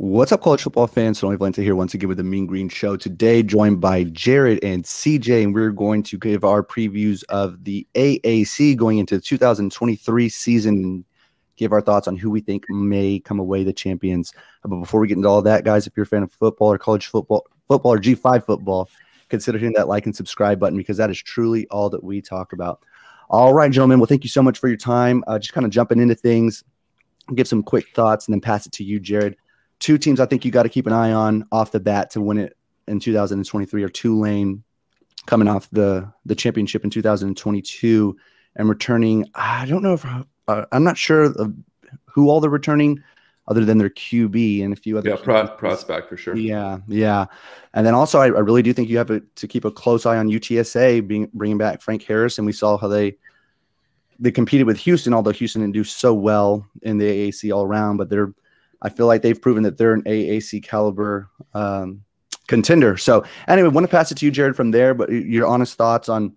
What's up, college football fans? Tony Valente here once again with the Mean Green Show. Today, joined by Jared and CJ, and we're going to give our previews of the AAC going into the 2023 season and give our thoughts on who we think may come away the champions. But before we get into all that, guys, if you're a fan of football or college football or G5 football, consider hitting that like and subscribe button because that is truly all that we talk about. All right, gentlemen. Well, thank you so much for your time. Just kind of jumping into things, give some quick thoughts, and then pass it to you, Jared. Two teams I think you got to keep an eye on off the bat to win it in 2023 are Tulane, coming off the championship in 2022 and returning. I don't know if I'm not sure of who all they're returning other than their QB and a few other. Yeah, prospect for sure. Yeah. And then also I really do think you have to keep a close eye on UTSA bringing back Frank Harris. And we saw how they competed with Houston, although Houston didn't do so well in the AAC all around, but I feel like they've proven that they're an AAC caliber contender. So anyway, I want to pass it to you, Jared, from there, but your honest thoughts on,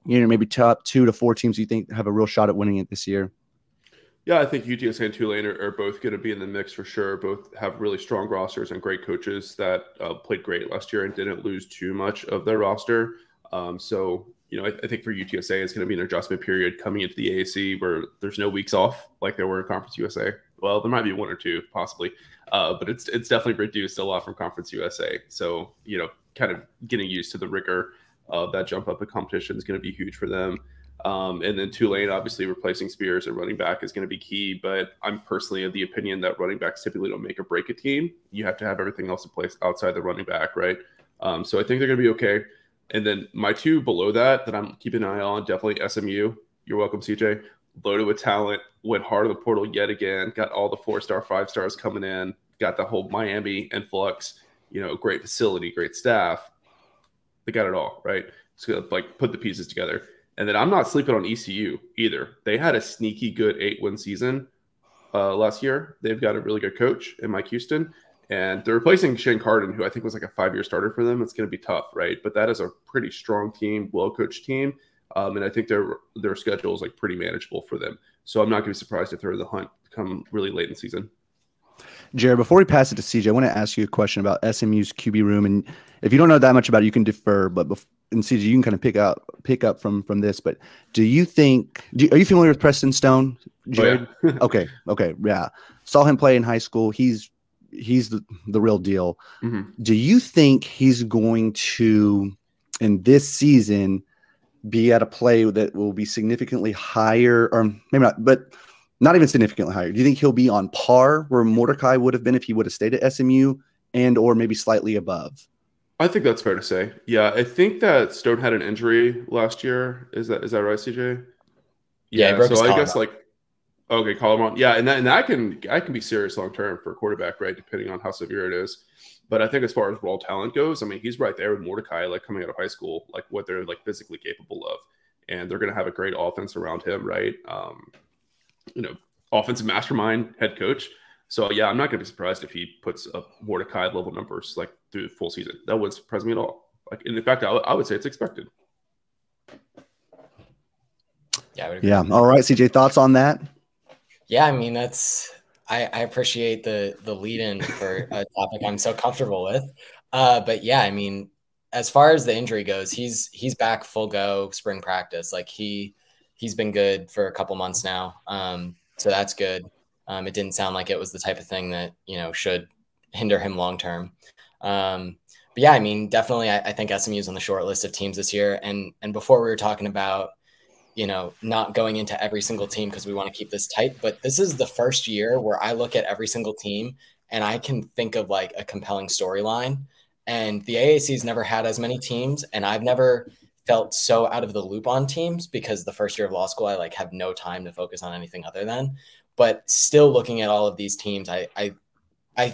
maybe top 2 to 4 teams you think have a real shot at winning it this year. Yeah, I think UTSA and Tulane are both going to be in the mix for sure. Both have really strong rosters and great coaches that played great last year and didn't lose too much of their roster. I think for UTSA, it's going to be an adjustment period coming into the AAC where there's no weeks off like there were in Conference USA. Well, there might be 1 or 2 possibly, but it's definitely reduced a lot from Conference USA. So, kind of getting used to the rigor of that jump up in competition is going to be huge for them. And then Tulane, obviously replacing Spears at running back is going to be key, but I'm personally of the opinion that running backs typically don't make or break a team. You have to have everything else in place outside the running back, right? So I think they're going to be okay. And then my 2 below that I'm keeping an eye on, definitely SMU. You're welcome, CJ. Loaded with talent, went hard in the portal yet again, got all the 4-star, 5-stars coming in, got the whole Miami influx, great facility, great staff. They got it all, right? It's going to put the pieces together. And then I'm not sleeping on ECU either. They had a sneaky good 8-win season last year. They've got a really good coach in Mike Houston, and they're replacing Shane Carden, who I think was like a 5-year starter for them. It's going to be tough, right? But that is a pretty strong team, well-coached team. And I think their schedule is pretty manageable for them. So I'm not going to be surprised if they're in the hunt come really late in the season. Jared, before we pass it to CJ, I want to ask you a question about SMU's QB room. And if you don't know that much about it, you can defer. But and CJ, you can kind of pick up from this. But are you familiar with Preston Stone, Jared? Oh, yeah. Okay, yeah. Saw him play in high school. He's the real deal. Mm-hmm. Do you think he's going to, in this season, be at a play that will be significantly higher, or maybe not, but not even significantly higher? Do you think he'll be on par where Mordecai would have been if he would have stayed at SMU, and or maybe slightly above? I think that's fair to say. Yeah, I think that Stone had an injury last year. Is that right, CJ? Yeah, so I guess collarbone. Yeah, and that can be serious long term for a quarterback, right? Depending on how severe it is. But I think as far as raw talent goes, I mean, he's right there with Mordecai, coming out of high school, what they're physically capable of, and they're going to have a great offense around him, right? Offensive mastermind, head coach. So yeah, I'm not going to be surprised if he puts up Mordecai level numbers through the full season. That wouldn't surprise me at all. In fact, I would say it's expected. Yeah, I would agree. Yeah. All right, CJ, thoughts on that? Yeah, I mean I appreciate the lead in for a topic I'm so comfortable with. But yeah, I mean, as far as the injury goes, he's back full go spring practice. He's been good for a couple months now. So that's good. It didn't sound like it was the type of thing that, should hinder him long term. But yeah, I mean, definitely I think SMU is on the short list of teams this year. And before we were talking about, not going into every single team because we want to keep this tight. But this is the first year where I look at every single team and I can think of a compelling storyline. And the AAC has never had as many teams, and I've never felt so out of the loop on teams because the first year of law school, I have no time to focus on anything other than. But still looking at all of these teams, I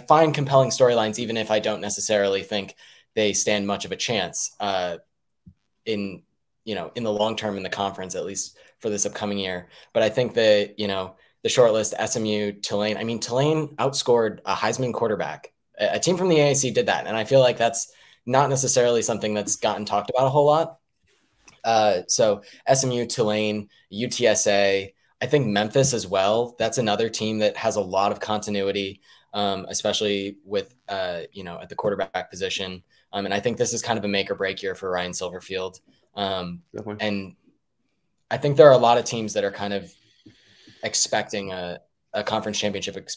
find compelling storylines, even if I don't necessarily think they stand much of a chance in the long term in the conference, at least for this upcoming year. But I think that, the short list, SMU, Tulane, I mean, Tulane outscored a Heisman quarterback. A team from the AAC did that. And I feel like that's not necessarily something that's gotten talked about a whole lot. So SMU, Tulane, UTSA, I think Memphis as well. That's another team that has a lot of continuity. especially with, you know, at the quarterback position. And I think this is kind of a make or break year for Ryan Silverfield. And I think there are a lot of teams that are kind of expecting a conference championship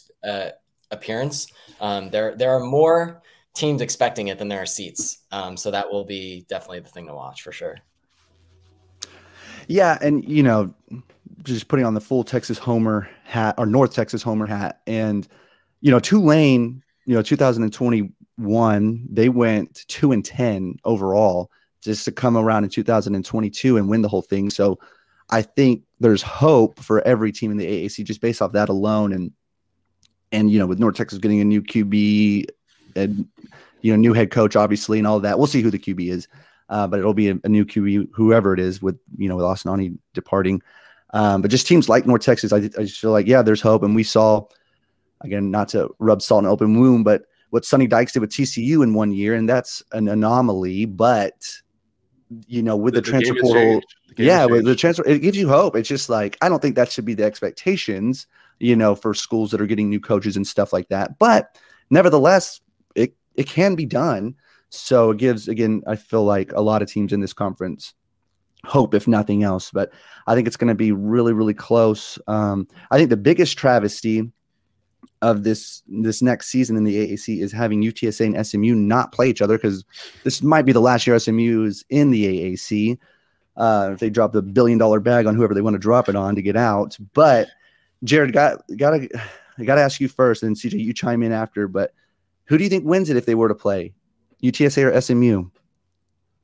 appearance. There are more teams expecting it than there are seats. So that will be definitely the thing to watch for sure. Yeah, and you know, just putting on the full Texas Homer hat or North Texas Homer hat, and you know, Tulane, you know, 2021, they went 2-10 overall, just to come around in 2022 and win the whole thing. So I think there's hope for every team in the AAC just based off that alone, and you know, with North Texas getting a new QB and you know, new head coach obviously and all of that, we'll see who the QB is. But it'll be a new QB, whoever it is, with, you know, with Osanani departing. But just teams like North Texas, I just feel like, yeah, there's hope. And we saw, again, not to rub salt in an open wound, but what Sonny Dykes did with TCU in 1 year, and that's an anomaly. But, you know, with the transfer portal, with the transfer, it gives you hope. It's just like, I don't think that should be the expectations, you know, for schools that are getting new coaches and stuff like that. But nevertheless, it can be done. So it gives, again, I feel like a lot of teams in this conference hope, if nothing else. But I think it's going to be really, really close. I think the biggest travesty of this next season in the AAC is having UTSA and SMU not play each other, because this might be the last year SMU is in the AAC. If they drop the $1 billion bag on whoever they want to drop it on to get out. But Jared, I gotta ask you first, and CJ, you chime in after. But who do you think wins it if they were to play? UTSA or SMU?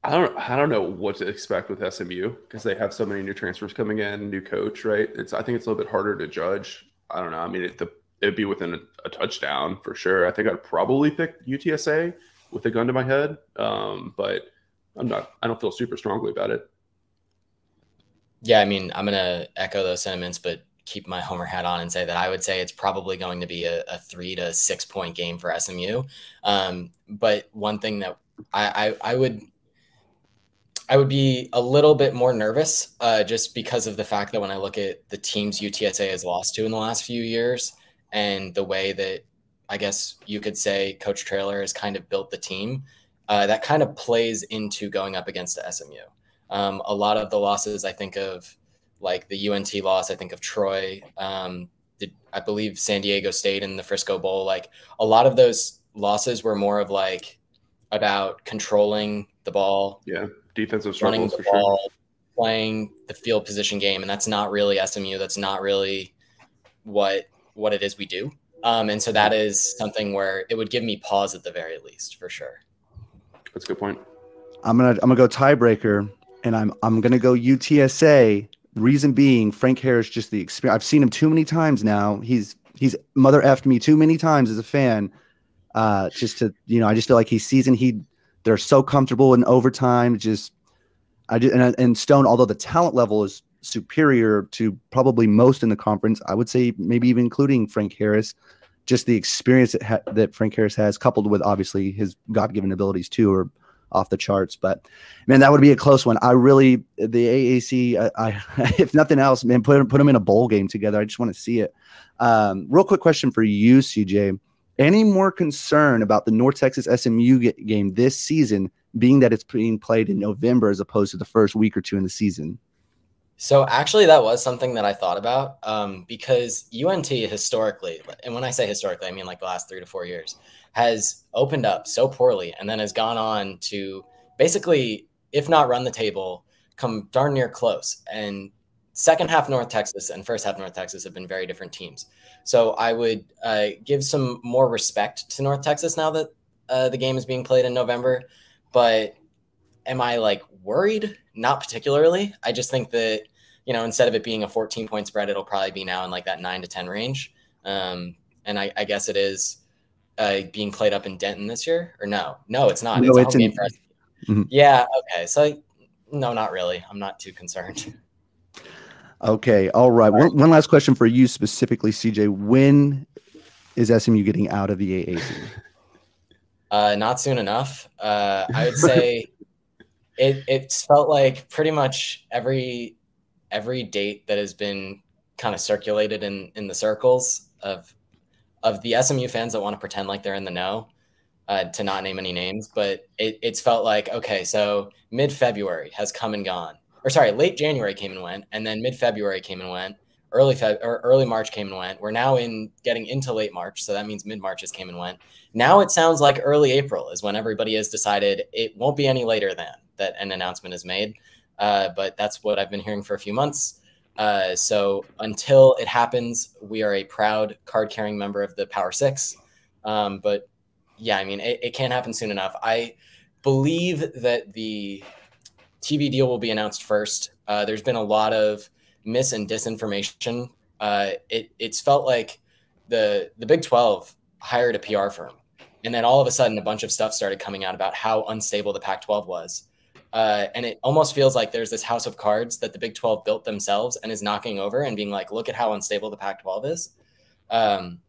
I don't know what to expect with SMU because they have so many new transfers coming in, new coach, right? I think it's a little bit harder to judge. I don't know. I mean, it'd be within a touchdown for sure. I think I'd probably pick UTSA with a gun to my head, but I don't feel super strongly about it. Yeah, I mean, I'm gonna echo those sentiments, but keep my Homer hat on and say that I would say it's probably going to be a 3 to 6 point game for SMU. But one thing that I would be a little bit more nervous just because of the fact that when I look at the teams UTSA has lost to in the last few years and the way that I guess you could say Coach Traylor has kind of built the team, that kind of plays into going up against the SMU. A lot of the losses I think of, like the UNT loss, I think of Troy, I believe San Diego State in the Frisco Bowl. Like a lot of those losses were more of like about controlling the ball. Yeah, defensive struggles for ball, sure. Playing the field position game, and that's not really SMU. That's not really what it is we do. And so that is something where it would give me pause at the very least, for sure. That's a good point. I'm gonna go tiebreaker, and I'm gonna go UTSA. Reason being, Frank Harris, just the experience. I've seen him too many times now. He's mother effed me too many times as a fan. Just to, you know, I just feel like he's seasoned. They're so comfortable in overtime. And Stone, although the talent level is superior to probably most in the conference, I would say maybe even including Frank Harris, just the experience that Frank Harris has, coupled with obviously his God-given abilities too, are off the charts. But man, that would be a close one. The AAC, if nothing else, man, put them in a bowl game together. I just want to see it. Real quick question for you, CJ. Any more concern about the North Texas SMU game this season, being that it's being played in November as opposed to the first week or two in the season? So actually, that was something that I thought about because UNT historically, and when I say historically, I mean like the last 3 to 4 years, has opened up so poorly and then has gone on to basically, if not run the table, come darn near close. And second half North Texas and first half North Texas have been very different teams. So I would give some more respect to North Texas now that the game is being played in November. But am I like worried? Not particularly. I just think that, you know, instead of it being a 14-point spread, it'll probably be now in like that 9 to 10 range. And I guess it is being played up in Denton this year, or no, it's not. No, it's a home game for us. Mm-hmm. Yeah. Okay. So no, not really. I'm not too concerned. Okay. All right. One last question for you specifically, CJ. When is SMU getting out of the AAC? Not soon enough. I would say it's felt like pretty much every date that has been kind of circulated in the circles of of the SMU fans that want to pretend like they're in the know, to not name any names, but it's felt like, okay, so mid-February has come and gone. Or sorry, late January came and went, and then mid-February came and went. Early March came and went. We're now getting into late March, so that means mid-March has came and went. Now it sounds like early April is when everybody has decided it won't be any later than that an announcement is made. But that's what I've been hearing for a few months. So until it happens, we are a proud card-carrying member of the Power Six. But yeah, I mean, it can't happen soon enough. I believe that the TV deal will be announced first. There's been a lot of mis and disinformation. It's felt like the Big 12 hired a PR firm, and then all of a sudden a bunch of stuff started coming out about how unstable the Pac-12 was. And it almost feels like there's this house of cards that the Big 12 built themselves and is knocking over and being like, look at how unstable the Pac-12 is. And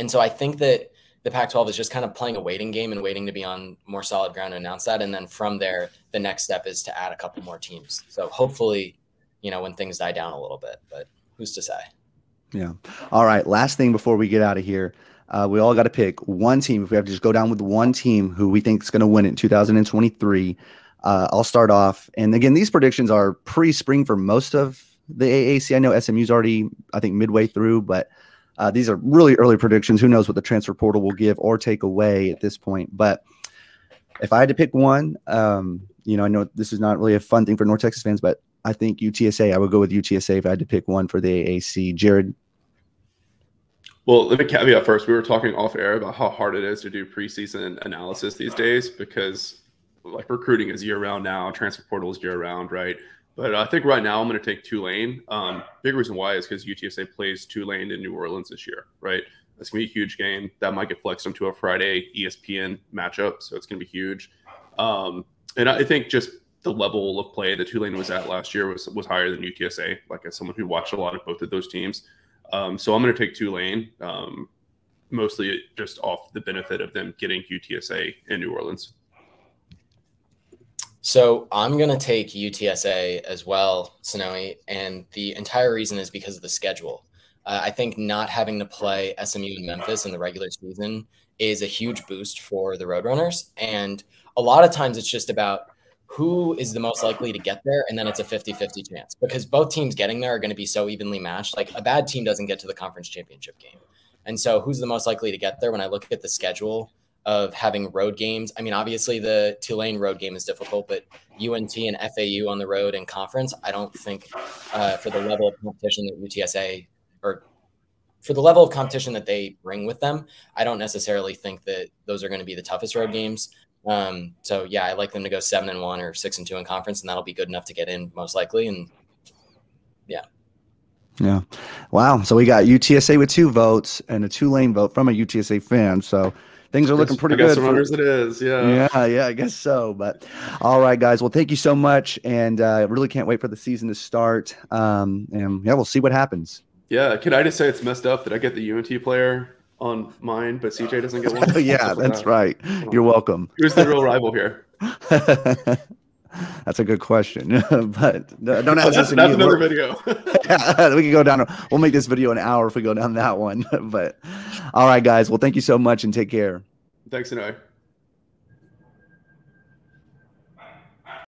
so I think that the Pac-12 is just kind of playing a waiting game and waiting to be on more solid ground to announce that. And then from there, the next step is to add a couple more teams. So hopefully, when things die down a little bit, but who's to say? Yeah. All right. Last thing before we get out of here, we all got to pick one team. If we have to just go down with one team who we think is going to win it in 2023, I'll start off. And again, these predictions are pre-spring for most of the AAC. I know SMU's already, I think, midway through, but these are really early predictions. Who knows what the transfer portal will give or take away at this point. But if I had to pick one, I know this is not really a fun thing for North Texas fans, but I think UTSA. I would go with UTSA if I had to pick one for the AAC. Jared? Well, let me caveat first. We were talking off air about how hard it is to do preseason analysis these days because like recruiting is year round now, transfer portal is year round, right? But I think right now I'm going to take Tulane. Big reason why is because UTSA plays Tulane in New Orleans this year, right? That's going to be a huge game. That might get flexed into a Friday ESPN matchup, so it's going to be huge. And I think just the level of play that Tulane was at last year was higher than UTSA, like as someone who watched a lot of both of those teams. So I'm going to take Tulane, mostly just off the benefit of them getting UTSA in New Orleans. So I'm going to take UTSA as well, Sonoe, and the entire reason is because of the schedule. I think not having to play SMU and Memphis in the regular season is a huge boost for the Roadrunners. And a lot of times it's just about who is the most likely to get there, and then it's a 50-50 chance because both teams getting there are going to be so evenly matched. Like a bad team doesn't get to the conference championship game. And so who's the most likely to get there when I look at the schedule of having road games? I mean, obviously the Tulane road game is difficult, but UNT and FAU on the road in conference, I don't think for the level of competition that UTSA or for the level of competition that they bring with them, I don't necessarily think that those are going to be the toughest road games. So yeah, I like them to go 7-1 or 6-2 in conference, and that'll be good enough to get in most likely. And yeah. Yeah. Wow. So we got UTSA with 2 votes and a Tulane vote from a UTSA fan. So things are looking pretty good. Runners it is. Yeah. Yeah, I guess so. But all right, guys. Well, thank you so much. And really can't wait for the season to start. And yeah, we'll see what happens. Yeah. Can I just say it's messed up that I get the UNT player on mine, but CJ doesn't get one? Yeah, that's right. You're welcome. Who's the real rival here? That's a good question. But don't ask us. That's another video. Yeah, we can go down. We'll make this video an hour if we go down that one. But all right, guys. Well, thank you so much and take care. Thanks, Sonoe.